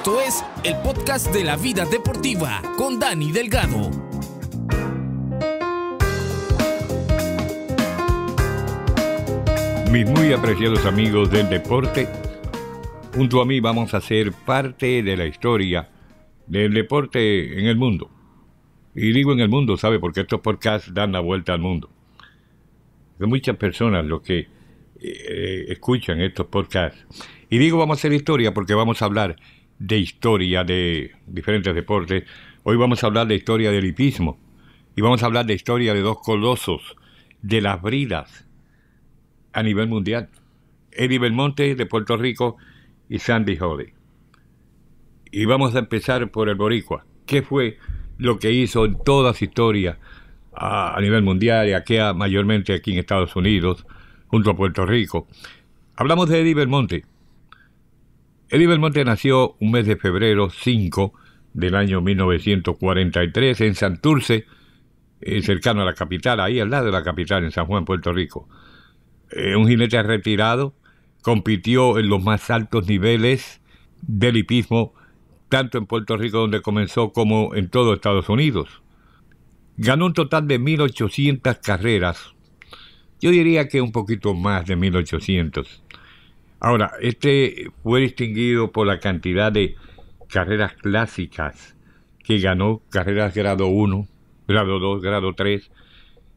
Esto es el podcast de la vida deportiva con Dani Delgado. Mis muy apreciados amigos del deporte, junto a mí vamos a ser parte de la historia del deporte en el mundo. Y digo en el mundo, ¿sabe? Porque estos podcasts dan la vuelta al mundo. Son muchas personas los que escuchan estos podcasts. Y digo vamos a hacer historia porque vamos a hablar de historia de diferentes deportes. Hoy vamos a hablar de historia del hipismo. Y vamos a hablar de historia de dos colosos de las bridas a nivel mundial. Eddie Belmonte de Puerto Rico y Sandy Holly. Y vamos a empezar por el boricua. ¿Qué fue lo que hizo en toda su historia a nivel mundial y aquí mayormente aquí en Estados Unidos, junto a Puerto Rico? Hablamos de Eddie Belmonte. Eddie Belmonte nació un mes de febrero 5 del año 1943 en Santurce, cercano a la capital, ahí al lado de la capital, en San Juan, Puerto Rico. Un jinete retirado, compitió en los más altos niveles del hipismo, tanto en Puerto Rico donde comenzó como en todo Estados Unidos. Ganó un total de 1.800 carreras, yo diría que un poquito más de 1.800. Ahora, este fue distinguido por la cantidad de carreras clásicas que ganó, carreras grado 1, grado 2, grado 3,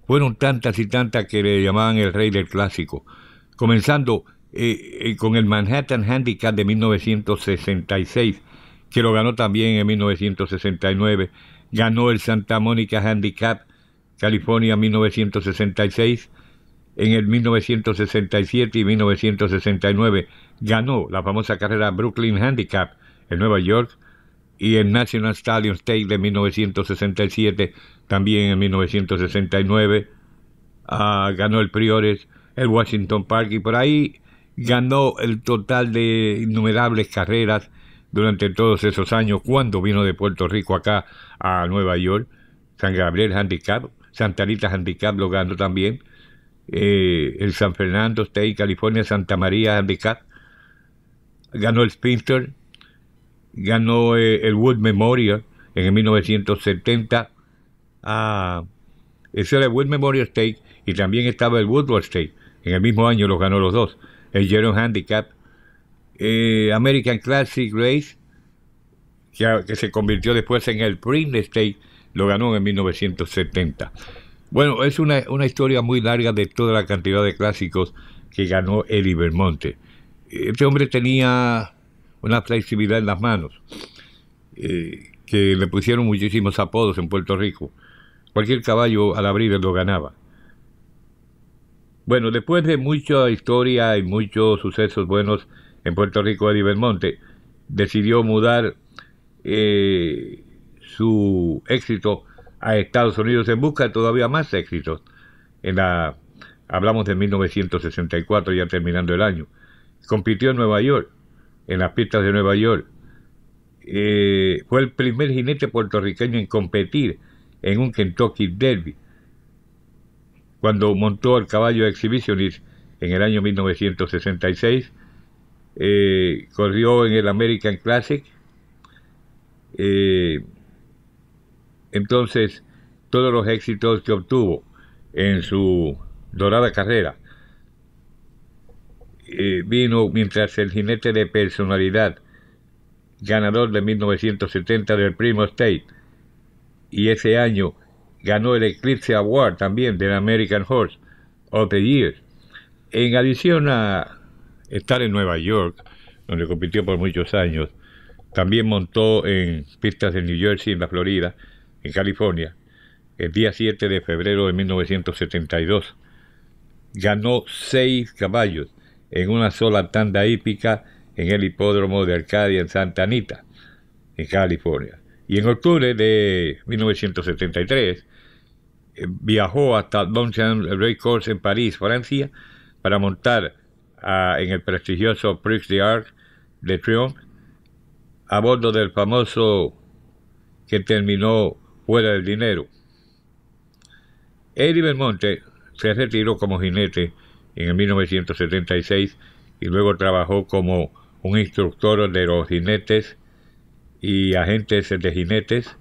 fueron tantas y tantas que le llamaban el rey del clásico, comenzando con el Manhattan Handicap de 1966, que lo ganó también en 1969, ganó el Santa Mónica Handicap, California, 1966, en el 1967 y 1969 ganó la famosa carrera Brooklyn Handicap en Nueva York, y el National Stallion State de 1967, también en 1969, ganó el Priores, el Washington Park, y por ahí ganó el total de innumerables carreras durante todos esos años, cuando vino de Puerto Rico acá a Nueva York. San Gabriel Handicap, Santa Rita Handicap lo ganó también, el San Fernando State, California, Santa María Handicap, ganó el Spinster, ganó el Wood Memorial en el 1970, ese era el Wood Memorial State, y también estaba el Woodward State, en el mismo año los ganó los dos, el Jerome Handicap, American Classic Race, que se convirtió después en el Prince State, lo ganó en 1970. Bueno, es una historia muy larga de toda la cantidad de clásicos que ganó Eddie Belmonte. Este hombre tenía una flexibilidad en las manos, que le pusieron muchísimos apodos en Puerto Rico. Cualquier caballo al abrir lo ganaba. Bueno, después de mucha historia y muchos sucesos buenos en Puerto Rico, Eddie Belmonte decidió mudar su éxito a Estados Unidos en busca de todavía más éxitos. Hablamos de 1964, ya terminando el año. Compitió en Nueva York, en las pistas de Nueva York. Fue el primer jinete puertorriqueño en competir en un Kentucky Derby, cuando montó el caballo Exhibitionist en el año 1966. Corrió en el American Classic. Entonces, todos los éxitos que obtuvo en su dorada carrera vino mientras el jinete de personalidad, ganador de 1970 del Primo State, y ese año ganó el Eclipse Award también del American Horse of the Year. En adición a estar en Nueva York, donde compitió por muchos años, también montó en pistas de New Jersey, en la Florida, en California, el día 7 de febrero de 1972. Ganó 6 caballos en una sola tanda hípica en el hipódromo de Arcadia en Santa Anita, en California. Y en octubre de 1973 viajó hasta Longchamp Racecourse en París, Francia, para montar en el prestigioso Prix d'Arc de Triomphe, a bordo del famoso que terminó fuera del dinero. Eddie Belmonte se retiró como jinete en el 1976 y luego trabajó como un instructor de los jinetes y agentes de jinetes,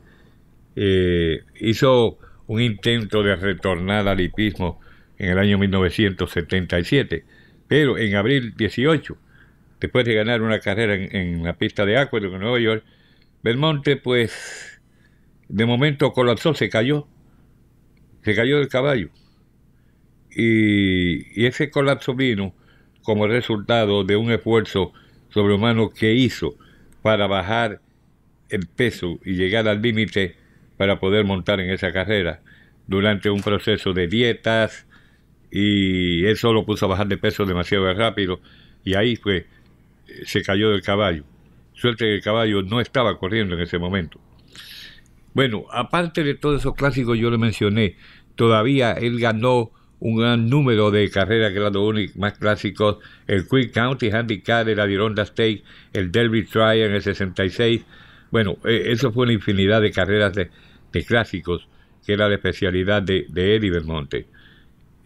hizo un intento de retornar al hipismo en el año 1977, pero en abril 18, después de ganar una carrera en la pista de Aqueduct en Nueva York, Belmonte pues de momento colapsó, se cayó del caballo, y ese colapso vino como resultado de un esfuerzo sobrehumano que hizo para bajar el peso y llegar al límite para poder montar en esa carrera durante un proceso de dietas, y eso lo puso a bajar de peso demasiado rápido, y ahí fue, se cayó del caballo. Suerte que el caballo no estaba corriendo en ese momento. Bueno, aparte de todos esos clásicos yo le mencioné, todavía él ganó un gran número de carreras Grado Único más clásicos: el Queen County Handicap, el Adirondack Stakes, el Derby Trial en el 66. Bueno, eso fue una infinidad de carreras de clásicos, que era la especialidad de Eddie Belmonte.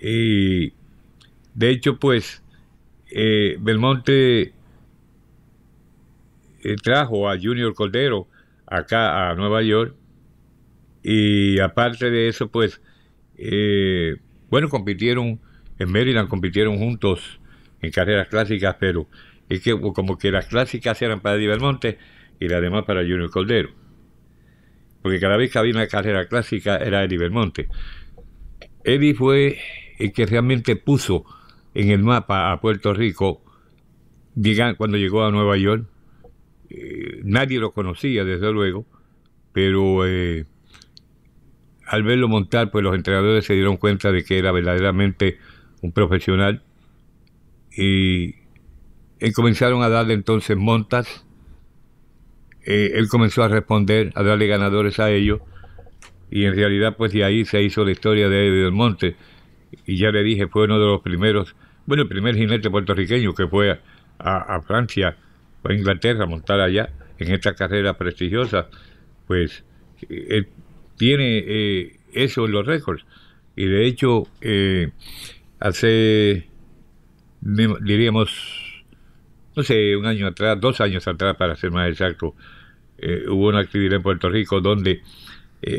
Y de hecho, pues, Belmonte trajo a Junior Cordero acá a Nueva York, y aparte de eso, pues, bueno, compitieron en Maryland, compitieron juntos en carreras clásicas, pero es que como que las clásicas eran para Eddie Belmonte y las demás para Junior Cordero, porque cada vez que había una carrera clásica era Eddie Belmonte. Eddie fue el que realmente puso en el mapa a Puerto Rico cuando llegó a Nueva York. Nadie lo conocía, desde luego, pero al verlo montar, pues los entrenadores se dieron cuenta de que era verdaderamente un profesional, y comenzaron a darle entonces montas. Él comenzó a responder, a darle ganadores a ellos, y en realidad pues de ahí se hizo la historia de Eddie Belmonte. Y ya le dije, fue uno de los primeros, bueno, el primer jinete puertorriqueño que fue a Francia o a Inglaterra a montar allá en esta carrera prestigiosa. Pues él tiene eso en los récords, y de hecho hace, diríamos, no sé, un año atrás, 2 años atrás para ser más exacto, hubo una actividad en Puerto Rico donde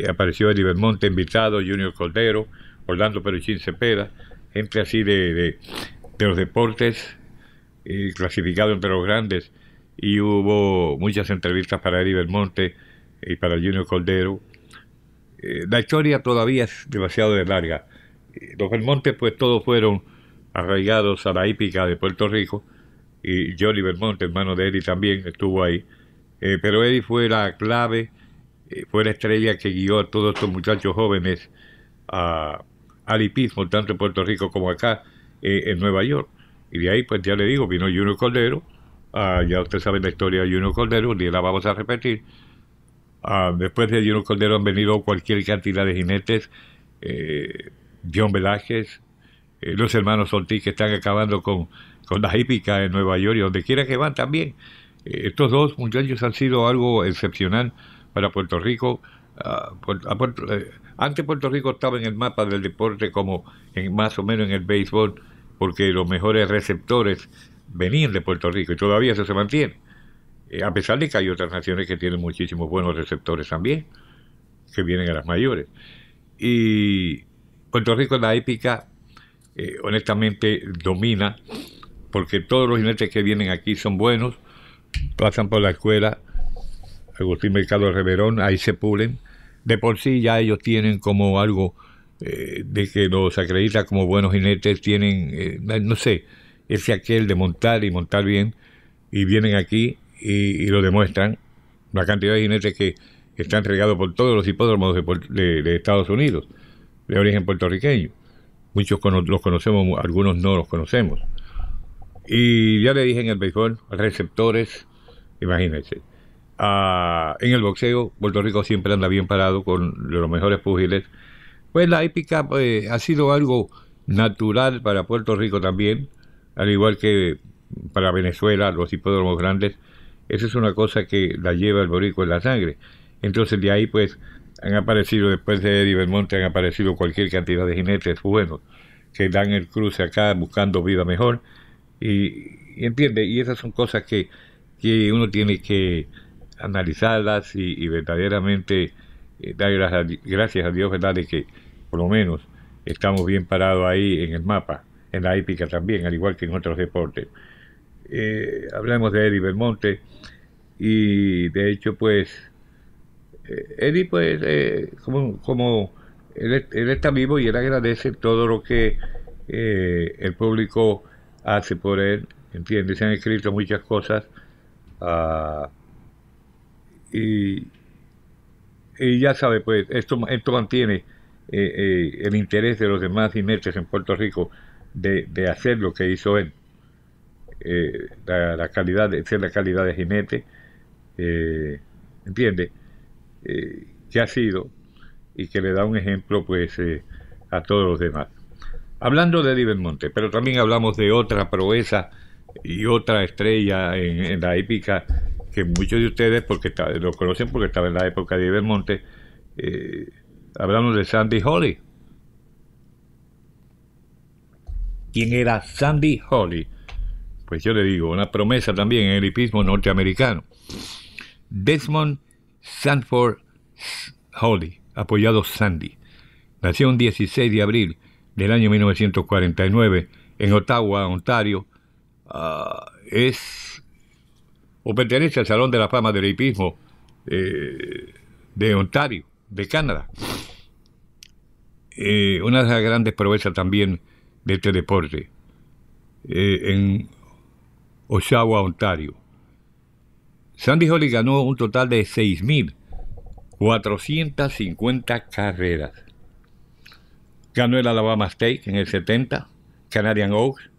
apareció Eddie Belmonte invitado, Junior Cordero, Orlando Peruchín Cepeda, gente así de los deportes, clasificado entre los grandes, y hubo muchas entrevistas para Eddie Belmonte y para Junior Cordero. La historia todavía es demasiado larga. Los Belmonte pues todos fueron arraigados a la hípica de Puerto Rico, y Johnny Belmonte, hermano de Eddie, también estuvo ahí, pero Eddie fue la clave, fue la estrella que guió a todos estos muchachos jóvenes al hipismo, tanto en Puerto Rico como acá en Nueva York. Y de ahí, pues ya le digo, vino Junior Cordero. Ya usted sabe la historia de Junior Cordero, ni la vamos a repetir. Después de Junior Cordero han venido cualquier cantidad de jinetes, John Velázquez, los hermanos Ortiz, que están acabando con la hípica en Nueva York, y donde quiera que van también. Estos dos muchachos han sido algo excepcional para Puerto Rico. Antes Puerto Rico estaba en el mapa del deporte como más o menos en el béisbol, porque los mejores receptores venían de Puerto Rico, y todavía eso se mantiene, a pesar de que hay otras naciones que tienen muchísimos buenos receptores también, que vienen a las mayores. Y Puerto Rico en la hípica honestamente domina, porque todos los jinetes que vienen aquí son buenos, pasan por la escuela Agustín Mercado Reverón, ahí se pulen. De por sí ya ellos tienen como algo de que los acredita como buenos jinetes, tienen, no sé, ese aquel de montar y montar bien, y vienen aquí y lo demuestran. La cantidad de jinetes que están regados por todos los hipódromos de Estados Unidos, de origen puertorriqueño. Muchos los conocemos, algunos no los conocemos. Y ya le dije en el béisbol, receptores, imagínense. En el boxeo, Puerto Rico siempre anda bien parado con los mejores púgiles. Pues la hípica ha sido algo natural para Puerto Rico también, al igual que para Venezuela, los hipódromos grandes. Esa es una cosa que la lleva el boricua en la sangre. Entonces de ahí pues han aparecido, después de Eddie Belmonte, han aparecido cualquier cantidad de jinetes buenos que dan el cruce acá buscando vida mejor, y entiende, y esas son cosas que uno tiene que analizarlas y verdaderamente dar gracias a Dios, ¿verdad?, de que por lo menos estamos bien parados ahí en el mapa, en la hípica también, al igual que en otros deportes. Hablamos de Eddie Belmonte y de hecho pues Eddie pues como él está vivo y él agradece todo lo que el público hace por él, ¿entiendes? Se han escrito muchas cosas uh, y, y ya sabe, pues esto mantiene el interés de los demás jinetes en Puerto Rico de hacer lo que hizo él. La calidad de ser la calidad de jinete, ¿entiende? Que ha sido y que le da un ejemplo pues a todos los demás. Hablando de Eddie Belmonte, pero también hablamos de otra proeza y otra estrella en la hípica que muchos de ustedes lo conocen porque estaba en la época de Eddie Belmonte. Hablamos de Sandy Holly. ¿Quién era Sandy Holly? Pues yo le digo, una promesa también en el hipismo norteamericano. Desmond Sanford Holly, apoyado Sandy, nació un 16 de abril del año 1949 en Ottawa, Ontario. Pertenece al Salón de la Fama del Hipismo de Ontario, de Canadá. Una de las grandes proezas también de este deporte, en Oshawa, Ontario. Sandy Holly ganó un total de 6.450 carreras. Ganó el Alabama State en el 70, Canadian Oaks.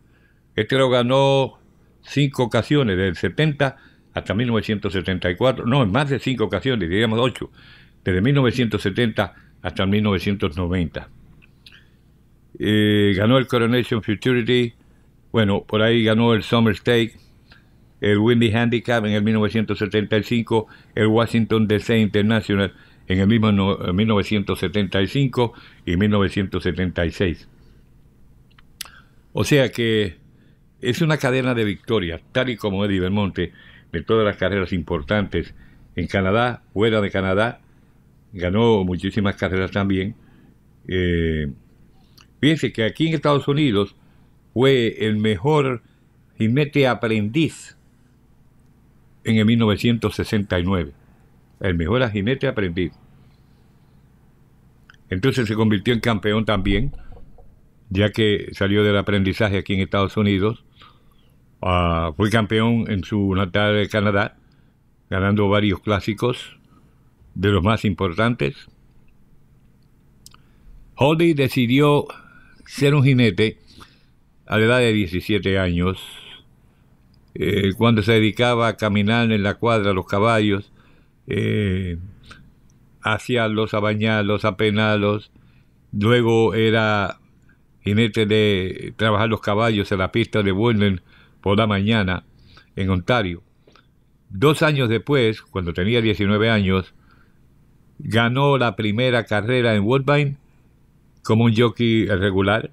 Este lo ganó 5 ocasiones, del 70 hasta 1974. No, en más de 5 ocasiones, diríamos 8, desde 1970 hasta 1990. Ganó el Coronation Futurity, bueno, por ahí ganó el Summer State, el Windy Handicap en el 1975, el Washington DC International en el mismo 1975 y 1976. O sea que es una cadena de victorias, tal y como Eddie Belmonte, de todas las carreras importantes en Canadá, fuera de Canadá, ganó muchísimas carreras también. Fíjense que aquí en Estados Unidos fue el mejor jinete aprendiz en el 1969. El mejor jinete aprendiz. Entonces se convirtió en campeón también, ya que salió del aprendizaje aquí en Estados Unidos. Fue campeón en su natal de Canadá, ganando varios clásicos de los más importantes. Holly decidió ser un jinete a la edad de 17 años, cuando se dedicaba a caminar en la cuadra los caballos, asearlos, a bañarlos, a peinarlos. Luego era jinete de trabajar los caballos en la pista de Woodland por la mañana en Ontario. 2 años después, cuando tenía 19 años, ganó la primera carrera en Woodbine como un jockey regular.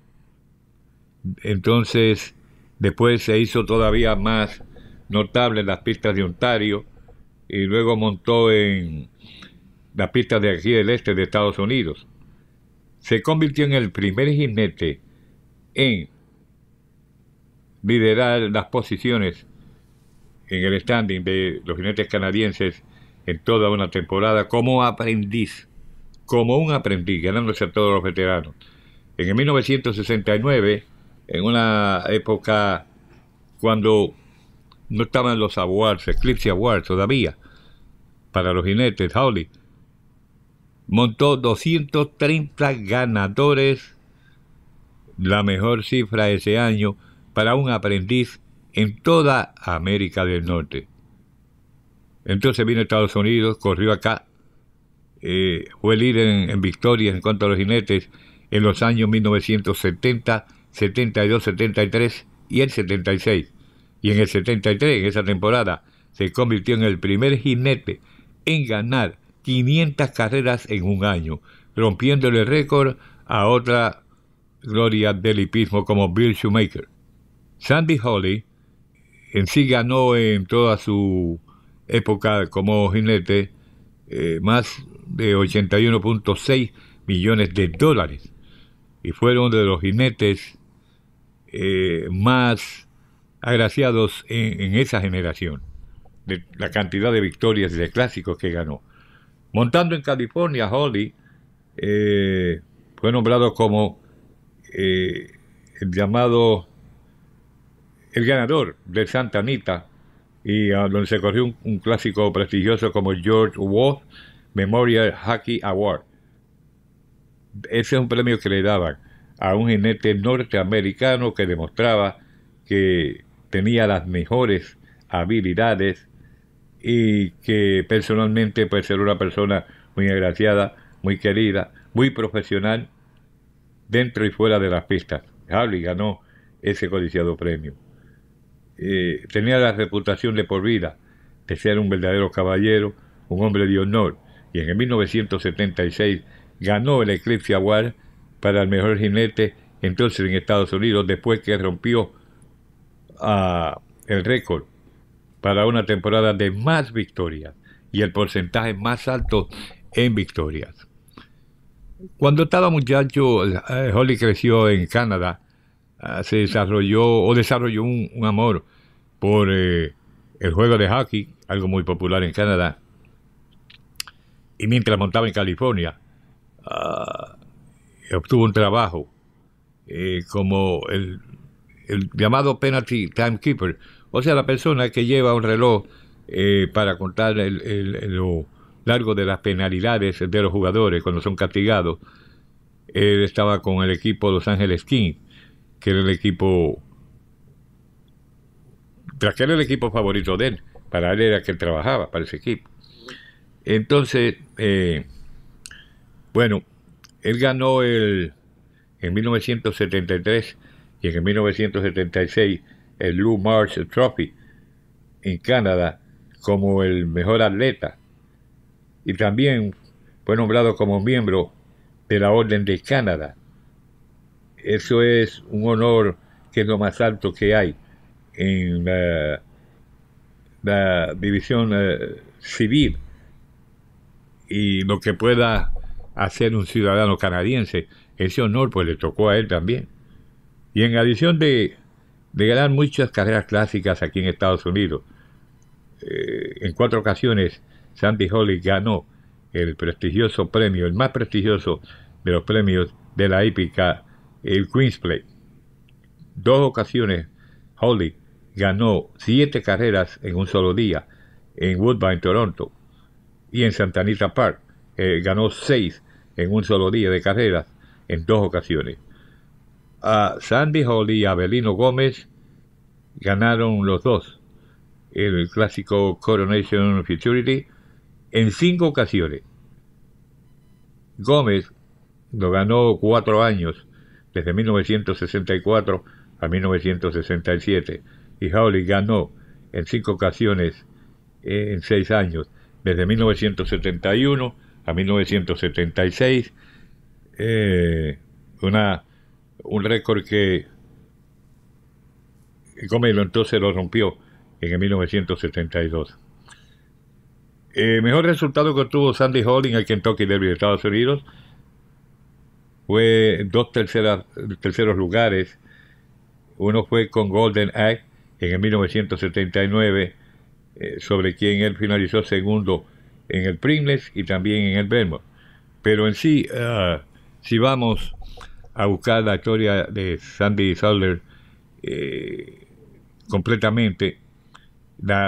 Entonces, después se hizo todavía más notable en las pistas de Ontario y luego montó en las pistas de aquí del este de Estados Unidos. Se convirtió en el primer jinete en liderar las posiciones en el standing de los jinetes canadienses en toda una temporada como aprendiz, ganándose a todos los veteranos. En el 1969, en una época cuando no estaban los awards, Eclipse Awards todavía, para los jinetes, Holly montó 230 ganadores, la mejor cifra ese año para un aprendiz en toda América del Norte. Entonces vino a Estados Unidos, corrió acá, fue líder en victorias en cuanto a los jinetes en los años 1970, 72, 73 y el 76. Y en el 73, en esa temporada, se convirtió en el primer jinete en ganar 500 carreras en un año, rompiéndole el récord a otra gloria del hipismo como Bill Shoemaker. Sandy Holly en sí ganó en toda su época como jinete más de 81.6 millones de dólares, y fueron de los jinetes más agraciados en esa generación, de la cantidad de victorias y de clásicos que ganó. Montando en California, Holly fue nombrado como el ganador de Santa Anita, y donde se corrió un clásico prestigioso como el George Wolf Memorial Hockey Award. Ese es un premio que le daban a un jinete norteamericano que demostraba que tenía las mejores habilidades y que personalmente pues era una persona muy agraciada, muy querida, muy profesional dentro y fuera de las pistas. Harley ganó ese codiciado premio. Tenía la reputación de por vida de ser un verdadero caballero, un hombre de honor, y en el 1976 ganó el Eclipse Award para el mejor jinete entonces en Estados Unidos, después que rompió el récord para una temporada de más victorias y el porcentaje más alto en victorias. Cuando estaba muchacho, Holly creció en Canadá, desarrolló un amor por el juego de hockey, algo muy popular en Canadá, y mientras montaba en California, obtuvo un trabajo como el llamado penalty timekeeper, o sea, la persona que lleva un reloj para contar lo largo de las penalidades de los jugadores cuando son castigados. Él estaba con el equipo Los Ángeles Kings, que era el equipo favorito de él. Para él era que él trabajaba para ese equipo. Entonces, bueno, él ganó en 1973 y en 1976 el Lou Marsh Trophy en Canadá como el mejor atleta, y también fue nombrado como miembro de la Orden de Canadá. Eso es un honor que es lo más alto que hay en la división civil, y lo que pueda hacer un ciudadano canadiense, ese honor pues le tocó a él también. Y en adición de ganar muchas carreras clásicas aquí en Estados Unidos, en 4 ocasiones Sandy Holly ganó el prestigioso premio, el más prestigioso de los premios de la hípica, el Queen's Plate. 2 ocasiones Holly ganó 7 carreras en un solo día en Woodbine, Toronto, y en Santa Anita Park ganó 6 en un solo día de carreras en 2 ocasiones. A Sandy Holly y Avelino Gómez ganaron los dos el clásico Coronation Futurity en 5 ocasiones. Gómez lo ganó 4 años, desde 1964 a 1967, y Holly ganó en 5 ocasiones en 6 años, desde 1971 a 1976, un récord que Gómez entonces lo rompió en el 1972. Mejor resultado que obtuvo Sandy Holly en el Kentucky Derby de Estados Unidos fue 2 terceros lugares. Uno fue con Golden Egg en el 1979, sobre quien él finalizó segundo en el Preakness y también en el Belmont. Pero en sí, si vamos a buscar la historia de Sandy Saulter completamente,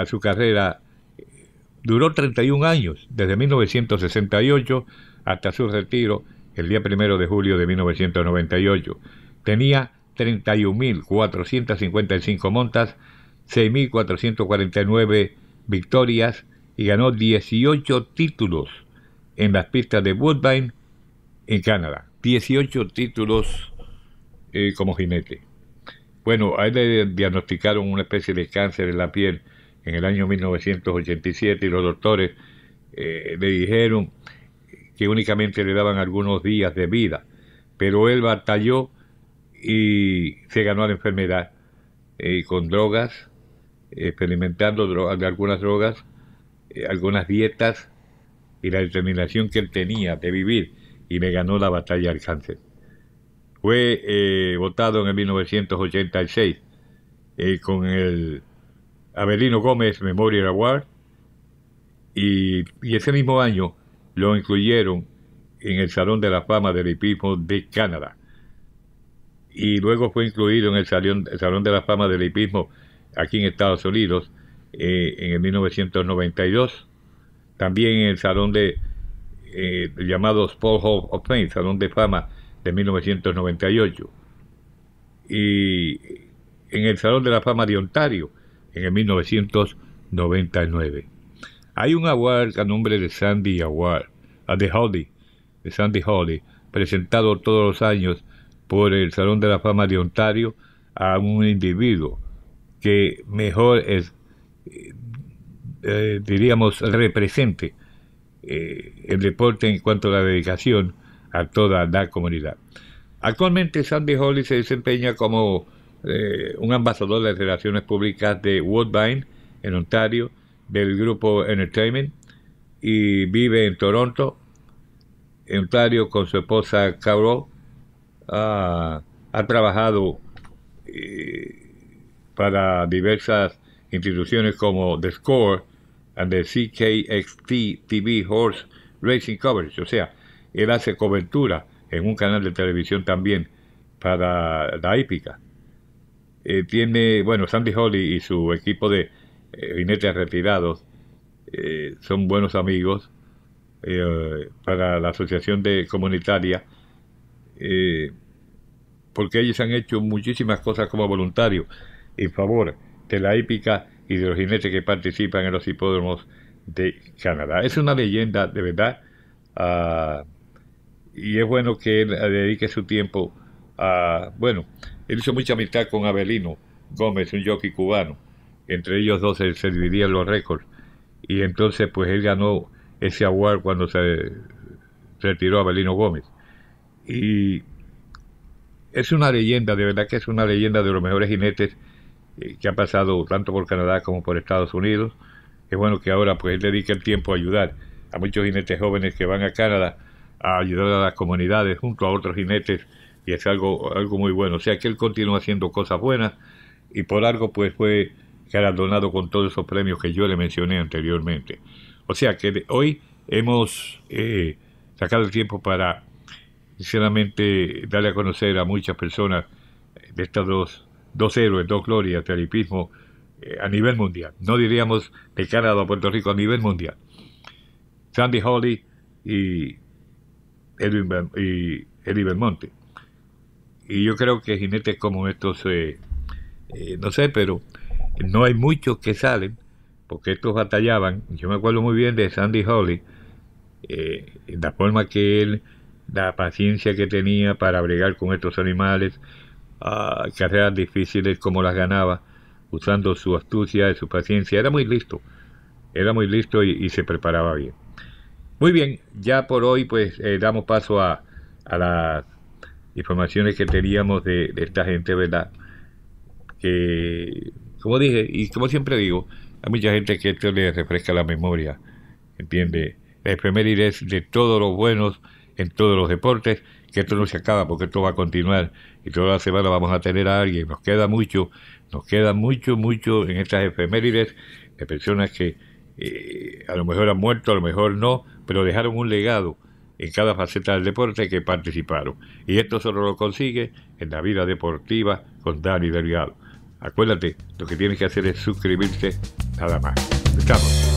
su carrera duró 31 años, desde 1968 hasta su retiro el día 1 de julio de 1998. Tenía 31.455 montas, 6.449 victorias, y ganó 18 títulos en las pistas de Woodbine en Canadá. 18 títulos como jinete. Bueno, a él le diagnosticaron una especie de cáncer en la piel en el año 1987, y los doctores le dijeron que únicamente le daban algunos días de vida, pero él batalló y se ganó la enfermedad con drogas, experimentando algunas drogas, algunas dietas y la determinación que él tenía de vivir, y le ganó la batalla al cáncer. Fue votado en el 1986 con el Avelino Gómez Memorial Award, y ese mismo año lo incluyeron en el Salón de la Fama del Hipismo de Canadá, y luego fue incluido en el Salón de la Fama del Hipismo aquí en Estados Unidos en el 1992, también en el Salón de llamado Sport Hall of Fame, Salón de Fama de 1998, y en el Salón de la Fama de Ontario en el 1999. Hay un award a nombre de Sandy Award, de Sandy Hawley, presentado todos los años por el Salón de la Fama de Ontario a un individuo que mejor diríamos, represente el deporte en cuanto a la dedicación a toda la comunidad. Actualmente Sandy Hawley se desempeña como un ambasador de relaciones públicas de Woodbine en Ontario, del grupo Entertainment, y vive en Toronto, en Ontario, con su esposa Carol. Ha trabajado para diversas instituciones como The Score and the CKXT TV Horse Racing Coverage, o sea, él hace cobertura en un canal de televisión también para la hípica. Tiene, bueno, Sandy Hawley y su equipo de jinetes retirados son buenos amigos para la asociación comunitaria, porque ellos han hecho muchísimas cosas como voluntarios en favor de la hípica y de los jinetes que participan en los hipódromos de Canadá. Es una leyenda de verdad, y es bueno que él dedique su tiempo a, bueno, él hizo mucha amistad con Avelino Gómez, un jockey cubano. Entre ellos dos se dividían los récords, y entonces pues él ganó ese award cuando se retiró Avelino Gómez, y es una leyenda, de verdad que es una leyenda de los mejores jinetes que ha pasado tanto por Canadá como por Estados Unidos. Es bueno que ahora pues él dedique el tiempo a ayudar a muchos jinetes jóvenes que van a Canadá, a ayudar a las comunidades junto a otros jinetes, y es algo muy bueno. O sea que él continúa haciendo cosas buenas, y por algo pues fue galardonado con todos esos premios que yo le mencioné anteriormente. O sea que hoy hemos sacado el tiempo para sinceramente darle a conocer a muchas personas de estas dos héroes, dos glorias del hipismo a nivel mundial. No diríamos de Canadá a Puerto Rico, a nivel mundial. Sandy Hawley y Eddie Belmonte. Y yo creo que jinetes como estos, no sé, pero no hay muchos que salen, porque estos batallaban. Yo me acuerdo muy bien de Sandy Hawley, la forma que él, la paciencia que tenía para bregar con estos animales, carreras difíciles como las ganaba, usando su astucia y su paciencia. Era muy listo y se preparaba bien. Muy bien, ya por hoy pues damos paso a las informaciones que teníamos de esta gente, ¿verdad? Que, como dije, y como siempre digo, hay mucha gente que esto le refresca la memoria, ¿entiende? La efemérides de todos los buenos en todos los deportes, que esto no se acaba, porque esto va a continuar, y toda la semana vamos a tener a alguien. Nos queda mucho en estas efemérides de personas que a lo mejor han muerto, a lo mejor no, pero dejaron un legado en cada faceta del deporte que participaron. Y esto solo lo consigue en La Vida Deportiva con Dani Delgado. Acuérdate, lo que tienes que hacer es suscribirte, nada más. Estamos.